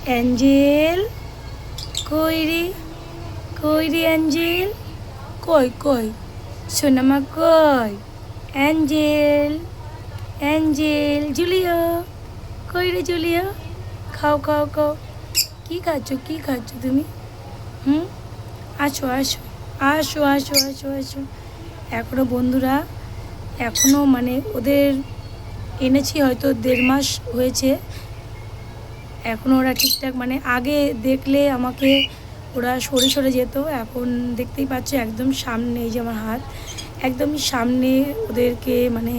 Angel কই রে, কই রে অ্যাঞ্জেল, কই কই সোনামা কই, অ্যাঞ্জেল অ্যাঞ্জেল, জুলিও কই রে জুলিও, খাও খাও খাও, কী খাচ্ছ তুমি? আসো আসো আসো আসো আসো আসো। এখনও বন্ধুরা, এখনও মানে ওদের এনেছি হয়তো 1.5 মাস হয়েছে, এখনও ওরা ঠিকঠাক মানে আগে দেখলে আমাকে ওরা সরে সরে যেত, এখন দেখতেই পাচ্ছ একদম সামনে, এই যে আমার হাত একদমই সামনে ওদেরকে মানে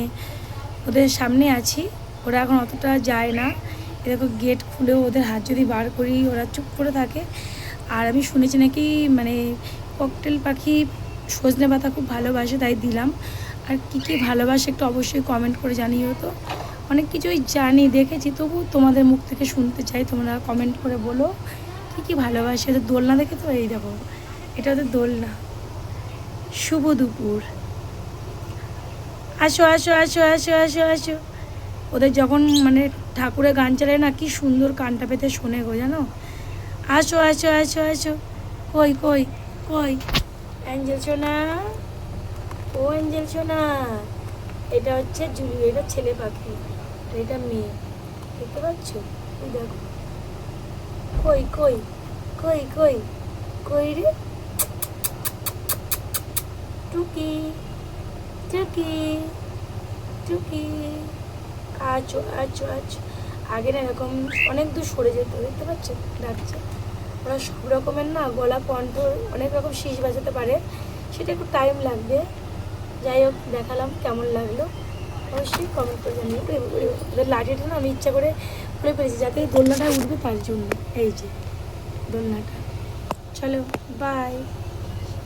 ওদের সামনে আছি, ওরা এখন অতটা যায় না। এরকম গেট খুলেও ওদের হাত যদি বার করি ওরা চুপ করে থাকে। আর আমি শুনেছি নাকি মানে ককটেল পাখি সজনে পাতা খুব ভালোবাসে, তাই দিলাম। আর কী কী ভালোবাসে একটু অবশ্যই কমেন্ট করে জানিও তো। অনেক কিছুই জানি দেখেছি, তবু তোমাদের মুখ থেকে শুনতে চাই, তোমরা কমেন্ট করে বলো কী কী ভালোবাসে। ওদের দোলনা দেখে তো, এই দেখো এটা ওদের দোলনা। শুভ দুপুর, আসো আসো আসো আসো আসো আসো। ওদের যখন মানে ঠাকুরের গান চালায় না, কি সুন্দর কানটা পেতে শোনে গো, জানো। আসো আসো আসো আসো, কই কই কই অ্যাঞ্জেল সোনা, ও অ্যাঞ্জেল সোনা। এটা হচ্ছে জুলি, এটা ছেলে পাখি আর এটা মেয়ে, দেখতে পাচ্ছ? ওই দেখো, কই কই কই কই কই রে টুকি, টুকি টুকি, আছো আছো আছো। আগে না এরকম অনেক দূর সরে যেত, দেখতে পাচ্ছ ডাকছে। ওরা সব রকমের না গলা কণ্ঠ অনেক রকম শীষ বাজাতে পারে, সেটা একটু টাইম লাগবে। যাই হোক, দেখালাম, কেমন লাগলো অবশ্যই কমেন্ট করে জানিয়ে। ওদের লাঠিটা না আমি ইচ্ছা করে খুলে ফেলেছি যাতে দোলনাটা উঠবে, তার জন্য। এই যে দোলনাটা, চলো বাই।